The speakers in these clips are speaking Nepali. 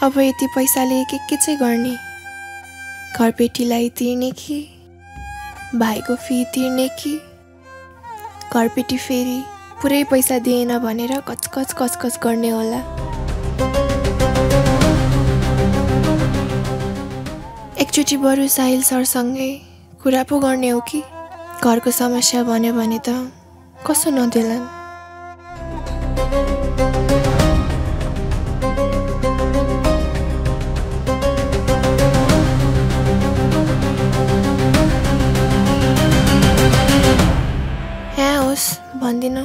अब यति पैसाले के चाहिँ गर्ने? घरपेटीलाई तिर्ने कि भाइको फी तिर्ने कि घरपेटी फेरि पुरै पैसा दिएन भनेर कचकच गर्ने होला। एकचोटि बरु साहिल सरसँगै कुरा पो गर्ने हो कि? घरको समस्या भन्यो भने त कसो नदेलान्। यहाँ होस् भन्दिन।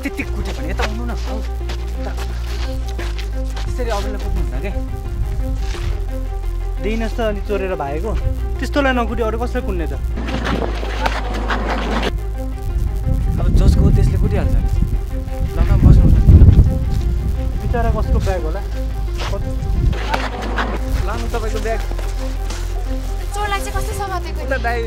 त्यति कुटे भने यता आउनु न। त्यसरी अरूलाई कुट्नुहुन्छ क्या? दिनुहोस् त अलि चोरेर भागेको त्यस्तोलाई नकुटी अरू कसले कुट्ने त? अब जसको हो त्यसले कुटिहाल्छ। ल न बस्नुहोस्। बिचरा कसको ब्याग होला? लानु तपाईँको ब्याग। चोरलाई चाहिँ कसले समातेको? दाइ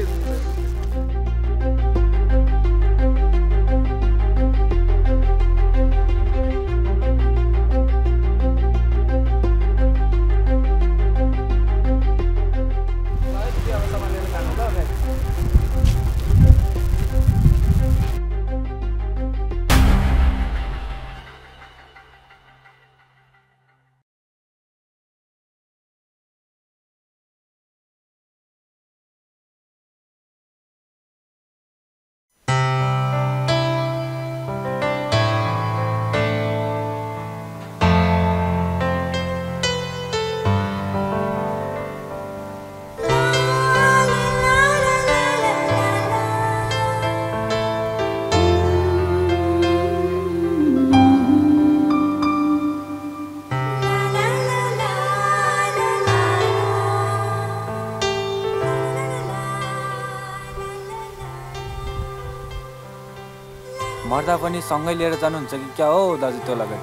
मर्दा पनि सँगै लिएर जानुहुन्छ कि क्या हो दाजु? त्यो लगाई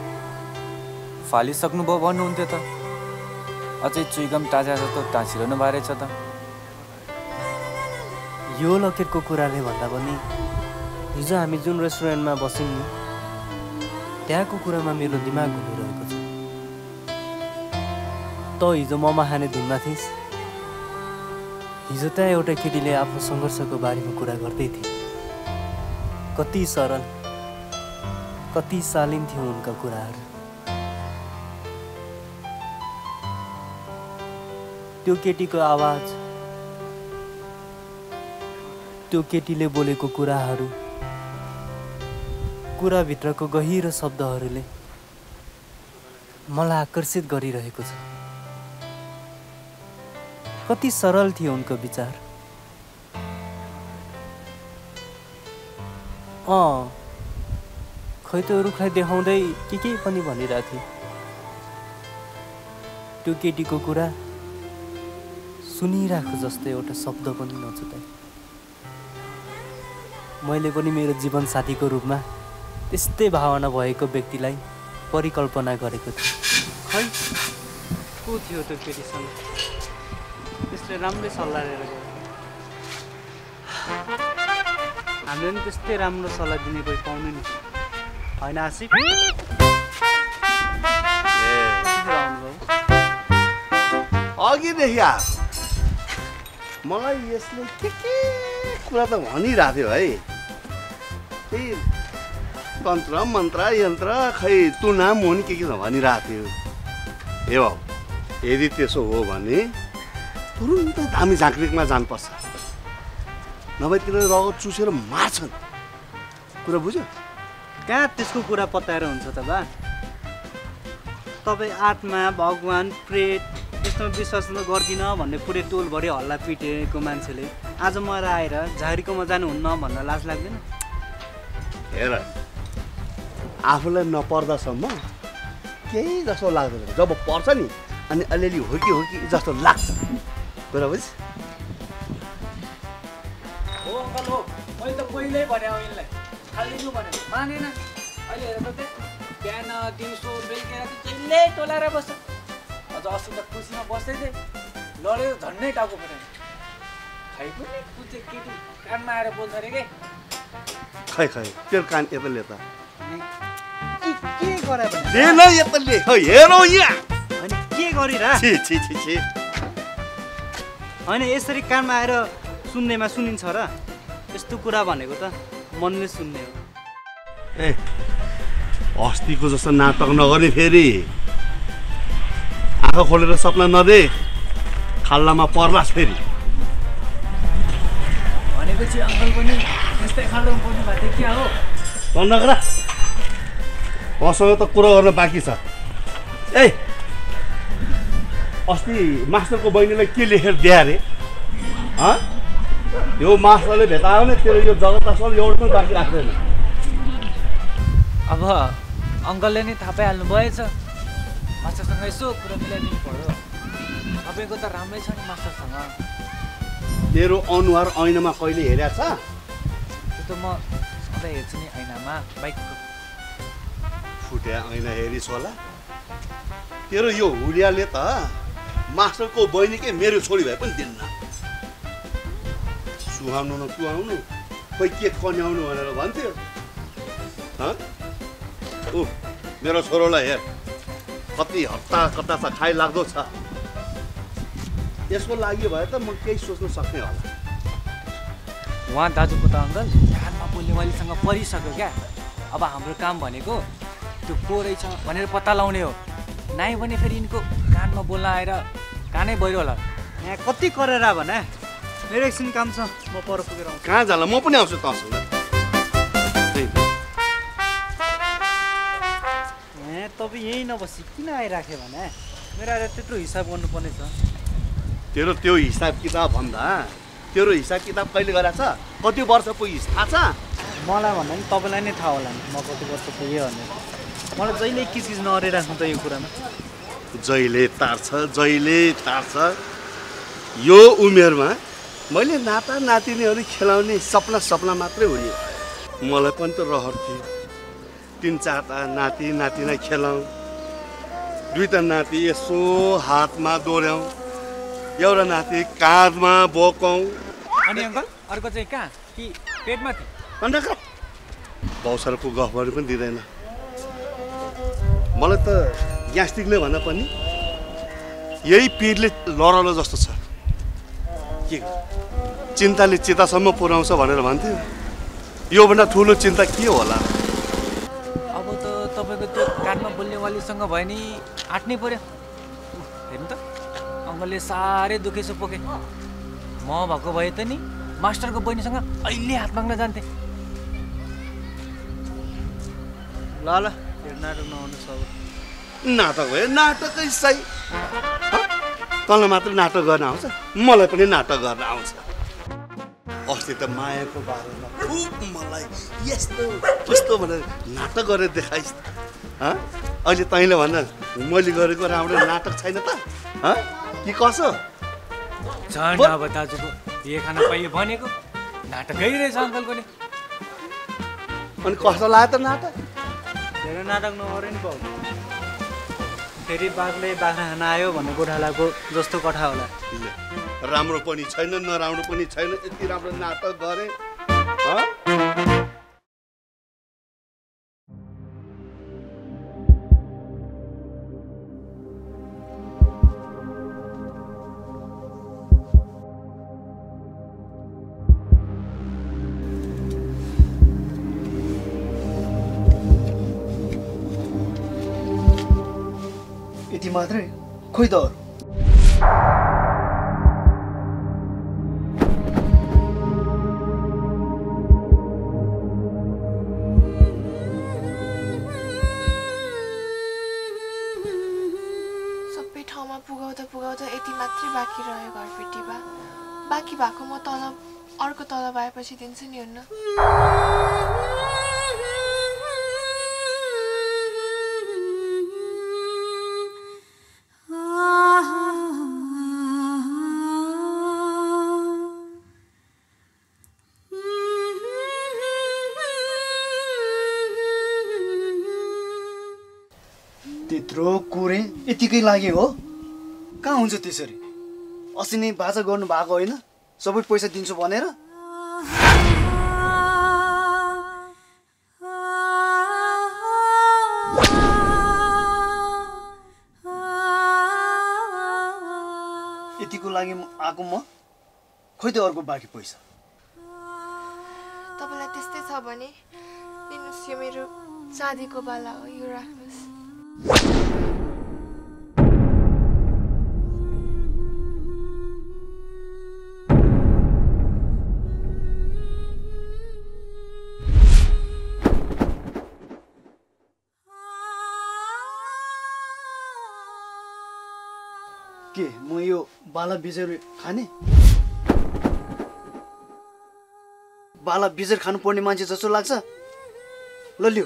फालिसक्नुभयो भन्नुहुन्थ्यो त। अझै चुइगम ताजा छ त टाँसिरहनु भए रहेछ त। यो लकेटको कुराले भन्दा पनि हिजो हामी जुन रेस्टुरेन्टमा बस्यौँ नि त्यहाँको कुरामा मेरो दिमाग घुमिरहेको छ। त हिजो ममा खाने धुनमा थिइस्। हिजो त्यहाँ एउटा केटीले आफ्नो सङ्घर्षको बारेमा कुरा गर्दै थिए। कति सरल कति शालीन थियो उनका कुराहरू। त्यो केटीको आवाज, त्यो केटीले बोलेको कुराहरू, कुराभित्रको गहिरो शब्दहरूले मलाई आकर्षित गरिरहेको छ। कति सरल थियो उनको विचार। खै त्यो रुखलाई देखाउँदै के पनि भनिरहेको थिएँ। त्यो केटीको कुरा सुनिरहेको जस्तो एउटा शब्द पनि नछुटाए। मैले पनि मेरो जीवन साथीको रूपमा त्यस्तै भावना भएको व्यक्तिलाई परिकल्पना गरेको थिएँ। खै को थियो त्यो केटीसँग? त्यसले राम्रै सल्लाह लिएर गयो। हामीले पनि त्यस्तै राम्रो सल्लाह दिने कोही पाउनु नि, होइन आशिक? अघिदेखि मलाई यसले के कुरा त भनिरहेको थियो है। त्यही तन्त्र मन्त्र यन्त्र खै तु नाम हो नि के त भनिरहेको थियो। ए बाबु, यदि त्यसो हो भने तुरुन्त धामी झाँक्रीमा जानुपर्छ, नभए त्यसले रगत चुसेर मार्छन्। कुरा बुझ्यो? कहाँ त्यसको कुरा पत्याएर हुन्छ त बा? तपाईँ आत्मा भगवान् प्रेत यस्तोमा विश्वास गर्दिनँ भन्ने पुरै टोलभरि हल्ला पिटेको मान्छेले आज मलाई आएर झारीकोमा जानुहुन्न भन्न लाज लाग्दैन? हेर, आफूलाई नपर्दासम्म केही जस्तो लाग्दैन, जब पर्छ नि अनि अलिअलि हो कि जस्तो लाग्छ। कुरा बुझ? हो अङ्कल हो, मैले त पहिल्यै भने हो यिनलाई खालिदिनु भने मानेन। अहिले हेर त बिहान दिउँसो बेलुका जहिले टोलाएर बस्छ। अझ अस्ति त खुसीमा बस्दै थिएँ, लडेर झन्डै टाउको फुटायो। खै पनि कुचे केटी कानमा आएर बोल्छ अरे के? खै तेरो कान यताले यता के गरे भने? हेर यताले, हेरौ यहाँ। अनि के गरिरा? छि होइन यसरी कानमा आएर सुन्नेमा सुनिन्छ र? यस्तो कुरा भनेको त मनले सुन्ने हो। ए अस्तिको जस्तो नाटक नगर्ने, फेरि आँखा खोलेर सपना नदेख, खाल्लामा पर्लास फेरि। भनेपछि अङ्कल पनि यस्तै खाल्डोमा पर्नु भएको थियो क्या हो? नगरा, मसँग त कुरा गर्न बाँकी छ। ए अस्ति मास्टरको बहिनीलाई के लेखेर दिए अरे? यो मास्टरले भेटायो भने तेरो यो जगत असल एउटा पनि बाँकी राख्दैन। अब अङ्कलले नै थाहा पाइहाल्नु भएछ। मास्टरसँग यसो कुरा मिलाइदिनु पर्यो। तपाईँको त राम्रै छ नि मास्टरसँग। तेरो अनुहार ऐनामा कहिले हेरेको छ? त्यो त म सधैँ हेर्छु नि ऐनामा, बाइकको फुट्या ऐना हेरिस् होला। तेरो यो हुलियाले त मास्टरको बहिनीकै मेरो छोरी भए पनि दिन्न। सुहाउनु नसुहाउनु, खोइ के कन्याउनु भनेर भन्थ्यो। मेरो छोरोलाई हेर, कति हप्ता कता छ खाइ लाग्दो छ। यसको लागि भए त म केही सोच्न सक्ने होला। उहाँ दाजुको त अङ्कल कानमा बोल्ने वालीसँग परिसक्यो क्या। अब हाम्रो काम भनेको त्यो को रहेछ भनेर पत्ता लगाउने हो। नाइ भने फेरि यिनको कानमा बोल्न आएर कानै बहिरो होला। यहाँ कति गरेर भने मेरो एकछिन काम छ, म पर पुगेर आउँछु। कहाँ जाला? म पनि आउँछु तँसँग। तपाईँ यहीँ नबसी किन आइराख्यो भने? मेरो आएर त्यत्रो हिसाब गर्नुपर्ने छ। तेरो त्यो हिसाब किताब भन्दा तेरो हिसाब किताब कहिले गराएको छ? कति वर्ष पुगिस् थाहा छ? मलाई भन्दा नि तपाईँलाई नै थाहा होला नि म कति वर्ष पुगेँ भनेर। मलाई जहिले किसिज नअरिराख्नु त यो कुरामा। जहिले तार्छ। यो उमेरमा मैले नाता नातिनीहरू खेलाउने सपना मात्रै हो नि। मलाई पनि त रहर थियो, 3-4टा नाति नातिना खेलाउँ, 2टा नाति यसो हातमा दोहोऱ्याउँ, एउटा नाति काँधमा बोकाउँ। अनि अङ्कल अर्को चाहिँ कहाँ कि पेटमा थियो? अन्त बहुसारको गफ गर्नु पनि दिँदैन मलाई त। ग्यास्ट्रिकले भन्दा पनि यही पिरले लरलो जस्तो छ। के चिन्ताले चितासम्म पुर्याउँछ भनेर भन्थ्यो। योभन्दा ठुलो चिन्ता के होला? अब त तपाईँको त्यो कानमा बोल्ने वालीसँग भयो नि आँट्नै पर्यो। हेर्नु त अङ्कलले साह्रै दुखेसो पोके। म भएको भए त नि मास्टरको बहिनीसँग अहिले हात माग्न जान्थे। ल नाटक नहुनु सब नाटक भयो, नाटकै सही। तँलाई मात्र नाटक गर्न आउँछ, मलाई पनि नाटक गर्न आउँछ। अस्ति त मायाको बारेमा खुब मलाई यस्तो कस्तो भनेर नाटक गरेर देखाइस् अहिले तैँले भन्न मैले गरेको राम्रो नाटक छैन त कि कसो झन् अब दाजुको बिहे खान पाइयो भनेको नाटकै रहेछ अङ्कलको नि अनि कस्तो लाग्यो त नाटक धेरै नाटक नगरे नि बाउ फेरि बाघले बाख्रा खान आयो भन्ने गोठालाको जस्तो कथा होला राम्रो पनि छैन नराम्रो पनि छैन यति राम्रो नाटक गरे यति मात्रै खोइ त अरू पुगाउँदा यति मात्रै बाँकी रह्यो घरपेटीमा बाँकी भएको म तलब अर्को तलब आएपछि दिन्छु नि हुन्न त्यत्रो कुरे यतिकै लाग्यो हो कहाँ हुन्छ त्यसरी अस्ति नै बाजा गर्नु भएको होइन सबै पैसा दिन्छु भनेर यतिको लागि आएको म खोइ त अर्को बाँकी पैसा तपाईँलाई त्यस्तै छ भने लिनुहोस् यो मेरो चाँदीको बाला हो यो राख्नुहोस् के म यो बाला बेचेर खाने बाला बेचेर खानु पर्ने मान्छे जस्तो लाग्छ ल लिऊ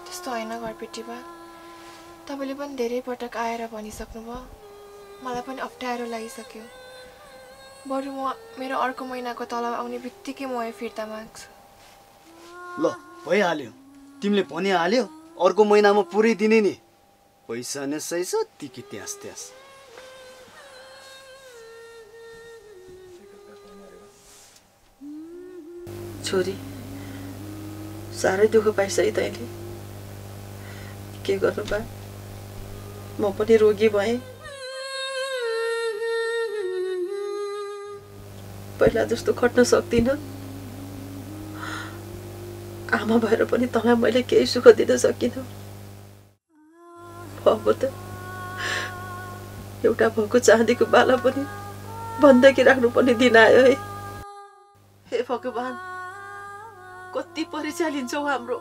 त्यस्तो होइन घरपेटीमा तपाईँले पनि धेरै पटक आएर भनिसक्नुभयो मलाई पनि अप्ठ्यारो लागिसक्यो बरु म मेरो अर्को महिनाको तलब आउने बित्तिकै म फिर्ता माग्छु ल भइहाल्यो तिमीले भनिहाल्यो अर्को महिनामा पुरै दिने नि पैसा नै सही छ तिकी त्यास त्यास छोरी साह्रै दुःख पाइस् है तैँले के गर्नु बा म पनि रोगी भएँ पहिला जस्तो खट्न सक्दिनँ आमा भएर पनि तँलाई मैले केही सुख दिन सकिनँ अब त एउटा भएको चाँदीको बाला पनि बन्देकी राख्नुपर्ने दिन आयो है हे भगवान कति परीक्षा लिन्छौ हाम्रो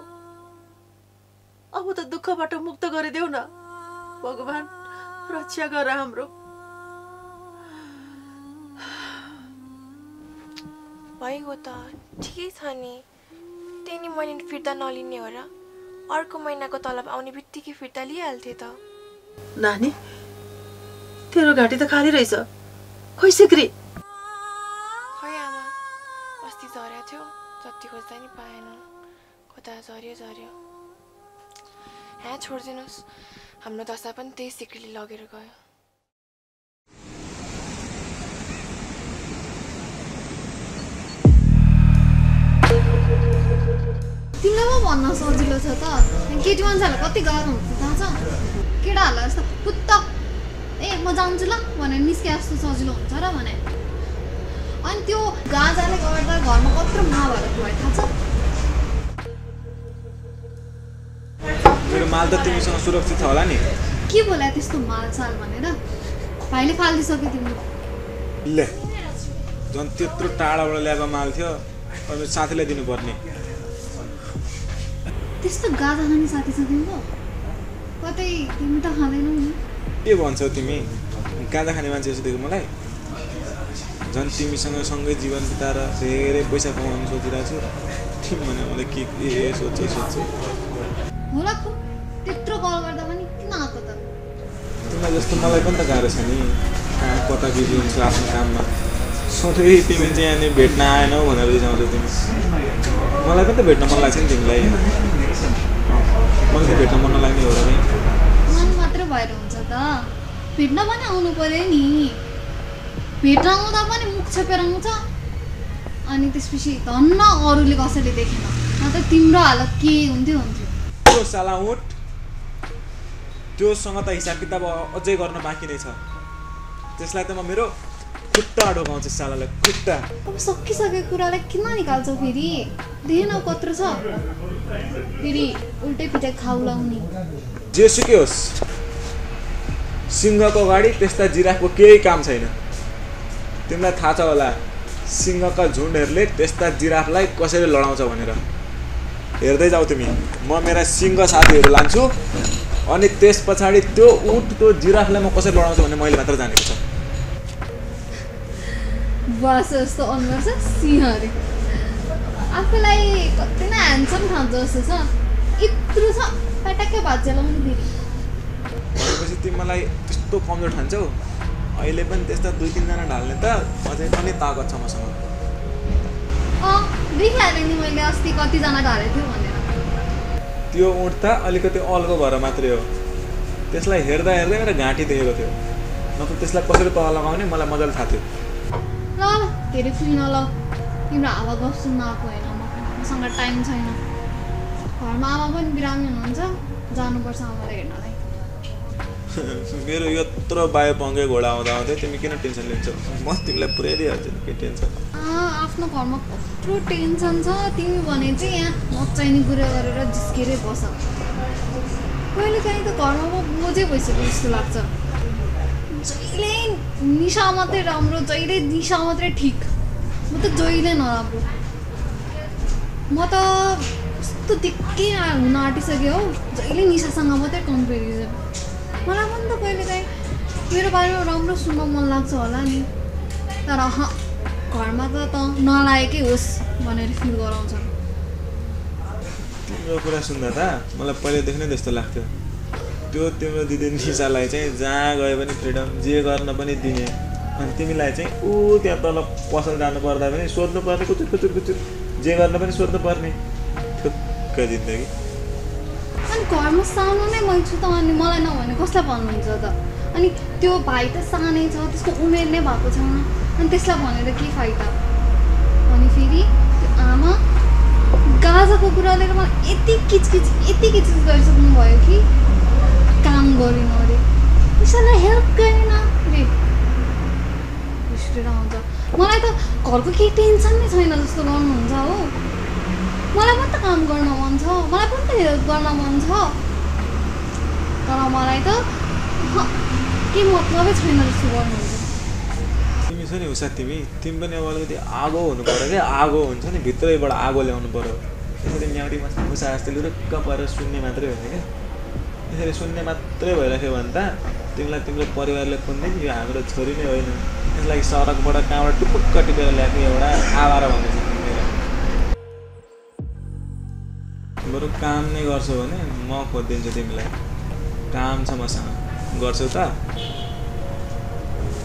अब त दुःखबाट मुक्त गरिदेऊ न भगवान रक्षा गर हाम्रो भइगयो त ठिकै छ नि त्यही नि मैले फिर्ता नलिने हो र अर्को महिनाको तलब आउने बित्तिकै फिर्ता लिइहाल्थे त नानी तेरो घाँटी त खाली रहेछ खोइ सिक्री खै आमा अस्ति झर्या थियो जति खोज्दा नि पाएन कता झर्यो यहाँ छोडिदिनुहोस् हाम्रो दशा पनि त्यही सिक्रीले लगेर गयो तिमीलाई पो भन्न सजिलो छ त केटी मान्छेहरूलाई कति गाह्रो हुन्छ थाहा छ केटाहरूलाई जस्तो पुत्त ए म जान्छु ल भनेर निस्के जस्तो सजिलो हुन्छ र भने अनि त्यो गाँजाले गर्दा घरमा कत्रो महाभारत भयो थाहा छ मेरो माल त तिमीसँग सुरक्षित छ होला नि के बोला त्यस्तो मालसाल भनेर भाइले फालिदिसक्यो तिमीले ले झन् त्यत्रो टाढाबाट ल्याएको माल थियो अब साथीलाई दिनुपर्ने त्यस्तो गाँजा खाने साथी छ तिम्रो कतै तिमी त खाँदैनौ नि के भन्छौ तिमी गाँजा खाने मान्छे जस्तो देख्यो मलाई झन् तिमीसँग सँगै जीवन बिताएर धेरै पैसा कमाउनु सोचिरहेको छु तिमी भने मलाई के सोध्छौ होला खुब त्यत्रो कल गर्दा पनि किन आएको त तिमीलाई जस्तो मलाई पनि त गाह्रो छ नि कहाँ कता बिजी हुन्छु आफ्नो काममा सधैँ तिमी चाहिँ यहाँनिर भेट्न आएनौ भनेर रिसाउँछौ तिमी मलाई पनि त भेट्न मन लाग्छ नि तिमीलाई मलाई भेट्न मन नलाग्ने हो र नि मन मात्र भएर हुन्छ त भेट्न पनि आउनु पर्यो नि भेट्न आउँदा पनि मुख छोपेर आउँछ अनि त्यसपछि धन्न अरूले कसैले देखेन न त तिम्रो हालत के हुन्थ्यो त्यो साला उठ त्योसँग त हिसाब किताब अझै गर्न बाँकी नै छ त्यसलाई त म मेरो खुट्टा ढोकाउँछु सालालाई खुट्टा अब सकिसकेको कुरालाई किन निकाल्छौ फेरि देखेन कत्रो छ फेरि उल्टै पिटाइ खाउलाउने जेसुकै होस् सिंहको अगाडि त्यस्ता जिराफको केही काम छैन तिमीलाई थाहा छ होला सिंहका झुन्डहरूले त्यस्ता जिराफलाई कसरी लडाउँछ भनेर हेर्दै जाऊ तिमी म मेरा सिंह साथीहरू लान्छु अनि त्यस पछाडि त्यो उठ त्यो जिराफलाई म कसरी लडाउँछु भन्ने मैले मात्र जानेको छ बस जस्तो अनुहार छ सिंहहरू आफूलाई कति नै ह्यान्डसम ठान्छ जस्तो छ यत्रो छ पटक्कै भाज्य लाउनु फेरि भनेपछि तिमी मलाई त्यस्तो कमजोर ठान्छौ अहिले पनि त्यस्ता 2-3 जना ढाल्ने त अझै पनि ताकत छ मसँग देखिहालेँ नि मैले अस्ति कतिजना ढालेको थियो भनेर त्यो उठ त अलिकति अल्गो भएर मात्रै हो त्यसलाई हेर्दा हेर्दै मेरो घाँटी देखेको थियो नत्र त्यसलाई कसरी तल लगाउने मलाई मजाले थाहा थियो ल धेरै फ्री नल तिम्रो हावा गफ सुन्न आएको होइन मसँग टाइम छैन घरमा आमा पनि बिरामी हुनुहुन्छ जानुपर्छ आमालाई हेर्नलाई मेरो यत्रो बायो पङ्गे घोडा आउँदा आउँदै तिमी किन टेन्सन लिन्छौ म तिमीलाई पुर्याइदिइहाल्छु नि के टेन्सन आफ्नो घरमा कत्रो टेन्सन छ तिमी भने चाहिँ यहाँ नचाहिने कुरा गरेर जिस्केरै बस कहिले काहीँ त घरमा म बोझै भइसक्यो जस्तो लाग्छ जहिले निशा मात्रै राम्रो जहिले निशा मात्रै ठिक म त जहिले नराम्रो म त कस्तो दिक्कै हुन आँटिसक्यो हौ जहिले निशासँग मात्रै कम्पेरिजन मलाई पनि त कहिले काहीँ मेरो बारेमा राम्रो सुन्न मन लाग्छ होला नि तर घरमा त नलागेकै होस् भनेर फिल गराउँछ तिम्रो कुरा सुन्दा त मलाई पहिलेदेखि नै त्यस्तो लाग्थ्यो त्यो तिम्रो दिदी निशालाई चाहिँ जहाँ गए पनि फ्रिडम जे गर्न पनि दिने अनि तिमीलाई चाहिँ त्यहाँ तल पसल जानु पर्दा पनि सोध्नु पर्ने कुचुर कुचुर कुचुर जे गर्न पनि सोध्नु पर्ने ठुक्क जिन्दगी अनि घरमा सानो नै मै छु त अनि मलाई नभने कसलाई भन्नुहुन्छ त अनि त्यो भाइ त सानै छ त्यसको उमेर नै भएको छैन अनि त्यसलाई भनेर के फाइदा अनि फेरि त्यो आमा गाजाको कुरा लिएर मलाई यति किचकिच गरिसक्नु भयो कि काम गरेन अरे उसलाई हेल्प गरेन रे रिसेर आउँछ मलाई त घरको केही टेन्सन नै छैन जस्तो गर्नुहुन्छ हो मलाई पनि त काम गर्न मन छ मलाई पनि त हेल्प गर्न मन छ तर मलाई त के मतलबै छैन जस्तो गर्नुहुन्छ तिमी छ नि उषा तिमी पनि अब अलिकति आगो हुनु पऱ्यो क्या आगो हुन्छ नि भित्रैबाट आगो ल्याउनु पऱ्यो त्यसरी न्याउरी उषा जस्तै लुरुक्क परेर सुन्ने मात्रै होइन क्या त्यसरी सुन्ने मात्रै भइराख्यो भने त तिमीलाई तिम्रो परिवारले कुन्दै यो हाम्रो छोरी नै होइन त्यसलाई सडकबाट कहाँबाट टुपुक्क टिपेर ल्याएको एउटा आवारा भन्दैछ बरु काम नै गर्छौ भने म खोजिदिन्छु तिमीलाई काम छ मसँग गर्छौ त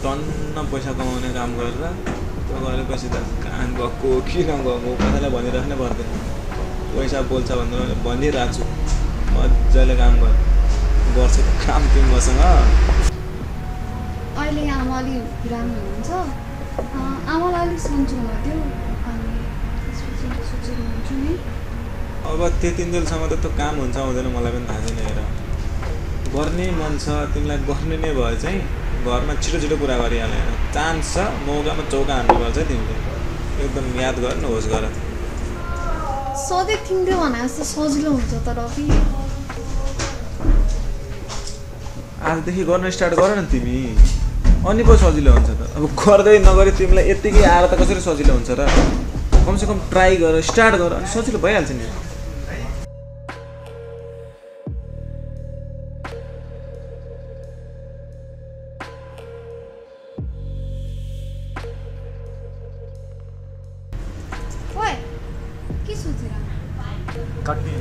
टन्न पैसा कमाउने काम गरेर त्यो गरेपछि त कहाँ गएको किन गएको कसैलाई भनिराख्नै पर्दैन पैसा बोल्छ भनेर भनिरहेको छु मजाले काम गर्छु काम तिमी मसँग अहिले आमा अलि बिरामी हुनुहुन्छ आमालाई अलिक सन्चो हुन्थ्यो अनि त्यसपछि सोचेको हुन्छु नि अब त्यति दिनसम्म त त्यो काम हुन्छ हुँदैन मलाई पनि थाहा छैन हेर गर्ने मन छ तिमीलाई गर्ने नै भयो चाहिँ घरमा छिटो कुरा गरिहालेर चान्स छ मौकामा चौका हान्नुपर्छ तिमीले एकदम याद गर न होस् गर सधैँ तिमीले भने जस्तो सजिलो हुन्छ तर आजदेखि गर्न स्टार्ट गर न तिमी अनि पो सजिलो हुन्छ त अब गर्दै नगरी तिमीलाई यतिकै आएर त कसरी सजिलो हुन्छ र कमसेकम ट्राई गर स्टार्ट गर अनि सजिलो भइहाल्छ नि ओए के सोचेर कट्ने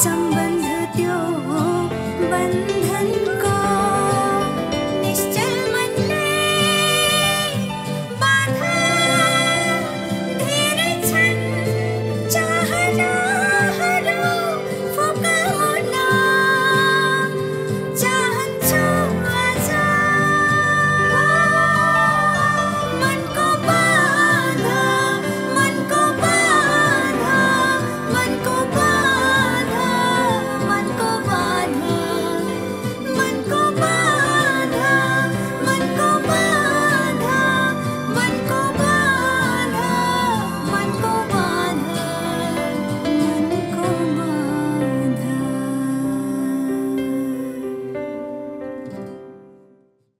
सम्बन्ध त्यो बन्द